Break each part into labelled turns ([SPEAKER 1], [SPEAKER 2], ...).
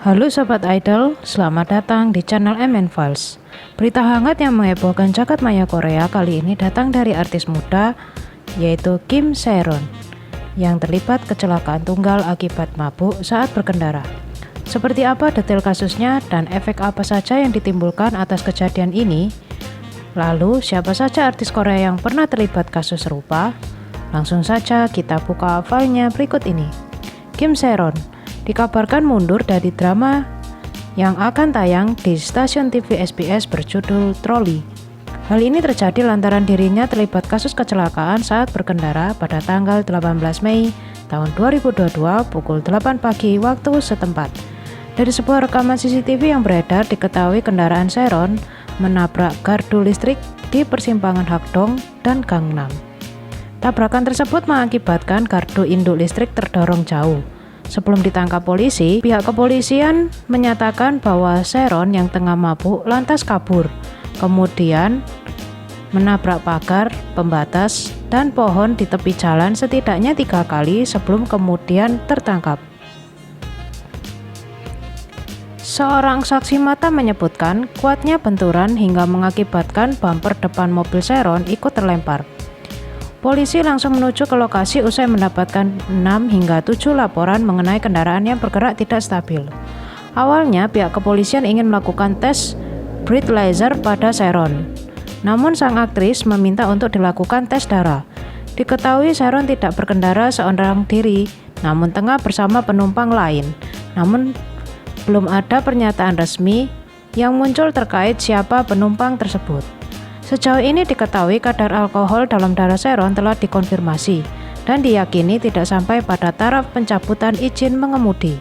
[SPEAKER 1] Halo Sobat Idol, selamat datang di channel MN Files. Berita hangat yang menghebohkan jagat maya Korea kali ini datang dari artis muda yaitu Kim Se-ron yang terlibat kecelakaan tunggal akibat mabuk saat berkendara. Seperti apa detail kasusnya dan efek apa saja yang ditimbulkan atas kejadian ini? Lalu siapa saja artis Korea yang pernah terlibat kasus serupa? Langsung saja kita buka filenya berikut ini. Kim Se-ron dikabarkan mundur dari drama yang akan tayang di stasiun TV SBS berjudul Trolli. Hal ini terjadi lantaran dirinya terlibat kasus kecelakaan saat berkendara pada tanggal 18 Mei tahun 2022 pukul 8 pagi waktu setempat. Dari sebuah rekaman CCTV yang beredar diketahui kendaraan Se-ron menabrak gardu listrik di persimpangan Hakdong dan Gangnam. Tabrakan tersebut mengakibatkan gardu induk listrik terdorong jauh. Sebelum ditangkap polisi, pihak kepolisian menyatakan bahwa Se-ron yang tengah mabuk lantas kabur, kemudian menabrak pagar, pembatas, dan pohon di tepi jalan setidaknya 3 kali sebelum kemudian tertangkap. Seorang saksi mata menyebutkan kuatnya benturan hingga mengakibatkan bumper depan mobil Se-ron ikut terlempar. Polisi langsung menuju ke lokasi usai mendapatkan 6 hingga 7 laporan mengenai kendaraan yang bergerak tidak stabil. Awalnya pihak kepolisian ingin melakukan tes breathalyzer pada Se-ron. Namun sang aktris meminta untuk dilakukan tes darah. Diketahui Se-ron tidak berkendara seorang diri, namun tengah bersama penumpang lain. Namun belum ada pernyataan resmi yang muncul terkait siapa penumpang tersebut. Sejauh ini diketahui kadar alkohol dalam darah Se-ron telah dikonfirmasi dan diyakini tidak sampai pada taraf pencabutan izin mengemudi.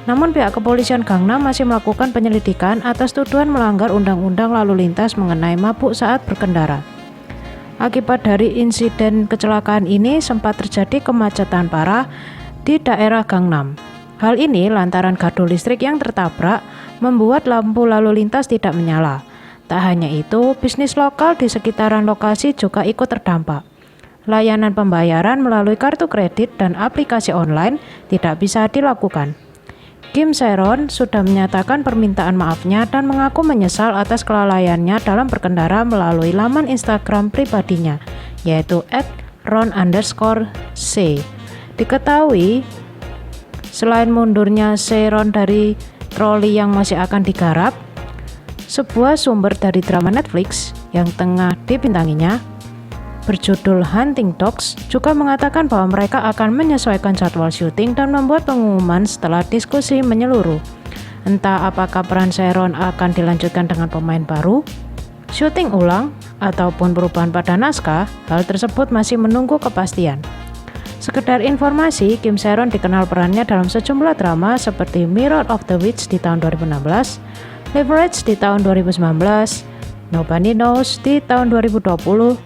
[SPEAKER 1] Namun pihak kepolisian Gangnam masih melakukan penyelidikan atas tuduhan melanggar undang-undang lalu lintas mengenai mabuk saat berkendara. Akibat dari insiden kecelakaan ini sempat terjadi kemacetan parah di daerah Gangnam. Hal ini lantaran gardu listrik yang tertabrak membuat lampu lalu lintas tidak menyala. Tak hanya itu, bisnis lokal di sekitaran lokasi juga ikut terdampak. Layanan pembayaran melalui kartu kredit dan aplikasi online tidak bisa dilakukan. Kim Se-ron sudah menyatakan permintaan maafnya dan mengaku menyesal atas kelalaiannya dalam berkendara melalui laman Instagram pribadinya, yaitu @ron_c. Diketahui, selain mundurnya Se-ron dari Trolli yang masih akan digarap, sebuah sumber dari drama Netflix yang tengah dibintanginya berjudul Hunting Dogs juga mengatakan bahwa mereka akan menyesuaikan jadwal syuting dan membuat pengumuman setelah diskusi menyeluruh. Entah apakah peran Se-ron akan dilanjutkan dengan pemain baru, syuting ulang, ataupun perubahan pada naskah, hal tersebut masih menunggu kepastian. Sekedar informasi, Kim Se-ron dikenal perannya dalam sejumlah drama seperti Mirror of the Witch di tahun 2016, Leverage di tahun 2019, Nobody Knows di tahun 2020,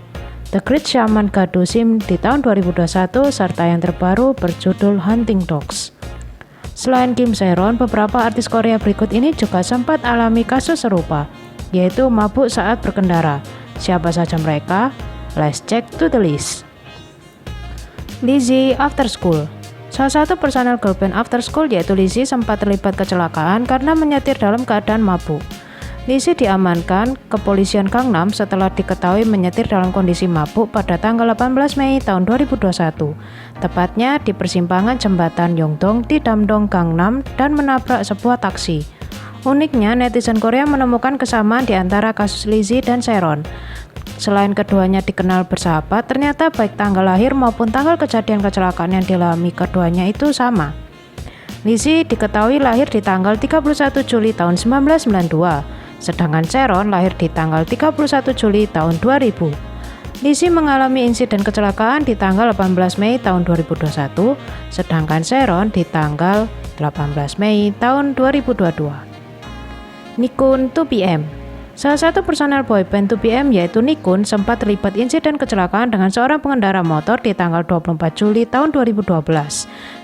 [SPEAKER 1] The Great Shaman God Sim di tahun 2021, serta yang terbaru berjudul Hunting Dogs. Selain Kim Se-ron, beberapa artis Korea berikut ini juga sempat alami kasus serupa, yaitu mabuk saat berkendara. Siapa saja mereka? Let's check to the list. Lizzy After School. Salah satu personel girl band After School yaitu Lizzy sempat terlibat kecelakaan karena menyetir dalam keadaan mabuk. Lizzy diamankan kepolisian Gangnam setelah diketahui menyetir dalam kondisi mabuk pada tanggal 18 Mei tahun 2021, tepatnya di persimpangan jembatan Yongdong di Damdong, Gangnam, dan menabrak sebuah taksi. Uniknya, netizen Korea menemukan kesamaan di antara kasus Lizzy dan Se-ron. Selain keduanya dikenal bersahabat, ternyata baik tanggal lahir maupun tanggal kejadian kecelakaan yang dialami keduanya itu sama. Lizzy diketahui lahir di tanggal 31 Juli tahun 1992, sedangkan Se-ron lahir di tanggal 31 Juli tahun 2000. Lizzy mengalami insiden kecelakaan di tanggal 18 Mei tahun 2021, sedangkan Se-ron di tanggal 18 Mei tahun 2022. Nikun 2PM. Salah satu personel boyband 2PM yaitu Nikun sempat terlibat insiden kecelakaan dengan seorang pengendara motor di tanggal 24 Juli tahun 2012,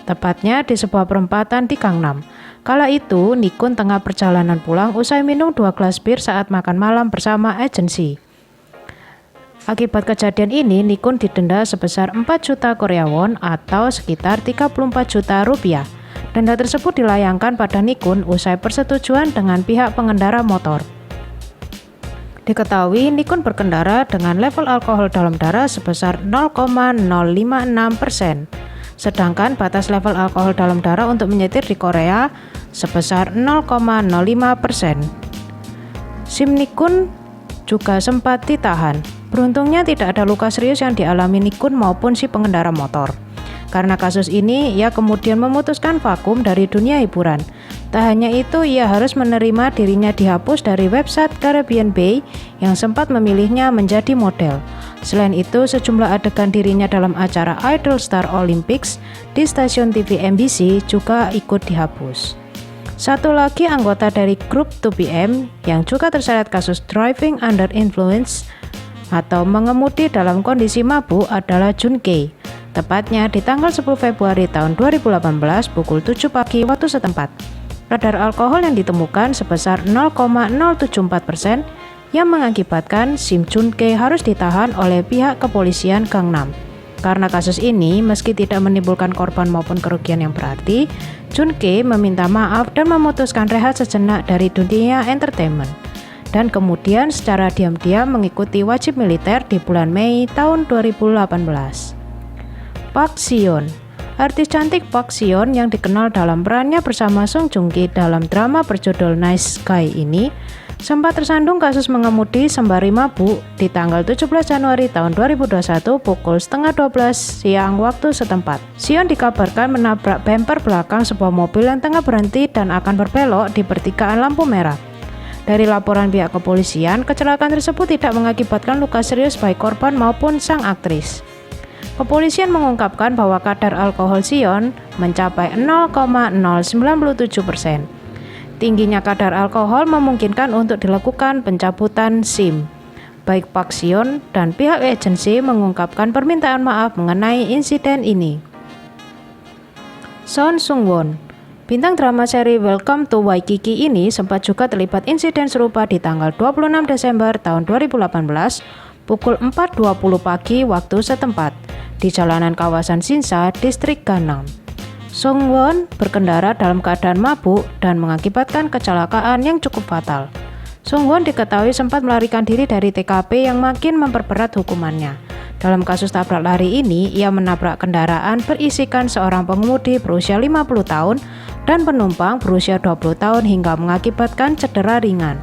[SPEAKER 1] tepatnya di sebuah perempatan di Gangnam. Kala itu, Nikun tengah perjalanan pulang usai minum 2 gelas bir saat makan malam bersama agensi. Akibat kejadian ini, Nikun didenda sebesar 4 juta Korea won atau sekitar 34 juta rupiah. Denda tersebut dilayangkan pada Nikun usai persetujuan dengan pihak pengendara motor. Diketahui Nikun berkendara dengan level alkohol dalam darah sebesar 0,056%, sedangkan batas level alkohol dalam darah untuk menyetir di Korea sebesar 0,05%. SIM Nikun juga sempat ditahan. Beruntungnya tidak ada luka serius yang dialami Nikun maupun si pengendara motor. Karena kasus ini, ia kemudian memutuskan vakum dari dunia hiburan. Tak hanya itu, ia harus menerima dirinya dihapus dari website Caribbean Bay yang sempat memilihnya menjadi model. Selain itu, sejumlah adegan dirinya dalam acara Idol Star Olympics di stasiun TV MBC juga ikut dihapus. Satu lagi anggota dari grup 2PM yang juga terseret kasus driving under influence atau mengemudi dalam kondisi mabuk adalah Junkei. Tepatnya di tanggal 10 Februari tahun 2018 pukul 7 pagi waktu setempat. Kadar alkohol yang ditemukan sebesar 0,074% yang mengakibatkan SIM Junkei harus ditahan oleh pihak kepolisian Gangnam. Karena kasus ini, meski tidak menimbulkan korban maupun kerugian yang berarti, Junkei meminta maaf dan memutuskan rehat sejenak dari dunia entertainment. Dan kemudian secara diam-diam mengikuti wajib militer di bulan Mei tahun 2018. Park Seo-yeon. Artis cantik Park Seo-yeon yang dikenal dalam perannya bersama Song Joong-ki dalam drama berjudul Nice Guy ini sempat tersandung kasus mengemudi sembari mabuk di tanggal 17 Januari tahun 2021 pukul setengah 12 siang waktu setempat. Seo-yeon dikabarkan menabrak bumper belakang sebuah mobil yang tengah berhenti dan akan berbelok di pertigaan lampu merah. Dari laporan pihak kepolisian, kecelakaan tersebut tidak mengakibatkan luka serius baik korban maupun sang aktris. Kepolisian mengungkapkan bahwa kadar alkohol Seo-yeon mencapai 0,097%. Tingginya kadar alkohol memungkinkan untuk dilakukan pencabutan SIM. Baik Park Seo-yeon dan pihak agensi mengungkapkan permintaan maaf mengenai insiden ini. Son Sung-won. Bintang drama seri Welcome to Waikiki ini sempat juga terlibat insiden serupa di tanggal 26 Desember tahun 2018 pukul 4.20 pagi waktu setempat di jalanan kawasan Sinsa, distrik Gangnam. Sung-won berkendara dalam keadaan mabuk dan mengakibatkan kecelakaan yang cukup fatal. Sung-won diketahui sempat melarikan diri dari TKP yang makin memperberat hukumannya. Dalam kasus tabrak lari ini, ia menabrak kendaraan berisikan seorang pengemudi berusia 50 tahun dan penumpang berusia 20 tahun hingga mengakibatkan cedera ringan.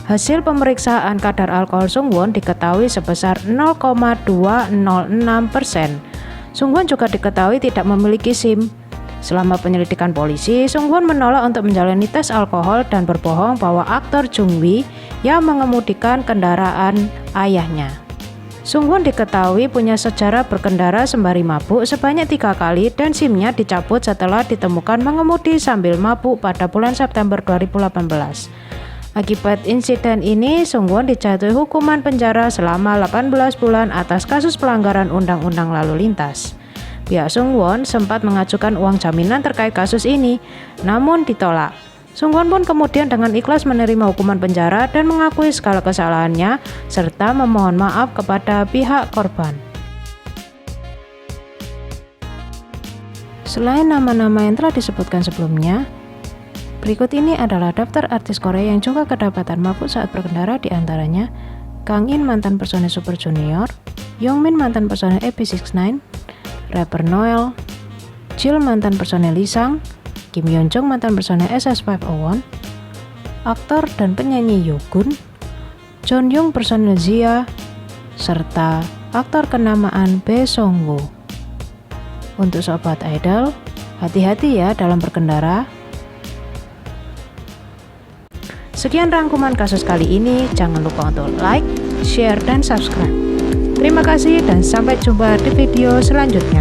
[SPEAKER 1] Hasil pemeriksaan kadar alkohol Sung-won diketahui sebesar 0,206%. Sung-won juga diketahui tidak memiliki SIM. Selama penyelidikan polisi, Sung-won menolak untuk menjalani tes alkohol dan berbohong bahwa aktor Jung-wi yang mengemudikan kendaraan ayahnya. Sung-won diketahui punya sejarah berkendara sembari mabuk sebanyak 3 kali dan SIM-nya dicabut setelah ditemukan mengemudi sambil mabuk pada bulan September 2018. Akibat insiden ini, Sung-won dijatuhi hukuman penjara selama 18 bulan atas kasus pelanggaran undang-undang lalu lintas. Pihak Sung-won sempat mengajukan uang jaminan terkait kasus ini, namun ditolak. Sung-won pun kemudian dengan ikhlas menerima hukuman penjara dan mengakui segala kesalahannya, serta memohon maaf kepada pihak korban. Selain nama-nama yang telah disebutkan sebelumnya, berikut ini adalah daftar artis Korea yang juga kedapatan mabuk saat berkendara, di antaranya Kang In mantan personel Super Junior, Yongmin mantan personel AP69, rapper Noel, Jill mantan personel Lee Sang, Kim Yeon Jung mantan personel SS501, aktor dan penyanyi Yogun, John Young personel Zia, serta aktor kenamaan Bae Song Woo. Untuk sobat idol, hati-hati ya dalam berkendara. Sekian rangkuman kasus kali ini, jangan lupa untuk like, share, dan subscribe. Terima kasih dan sampai jumpa di video selanjutnya.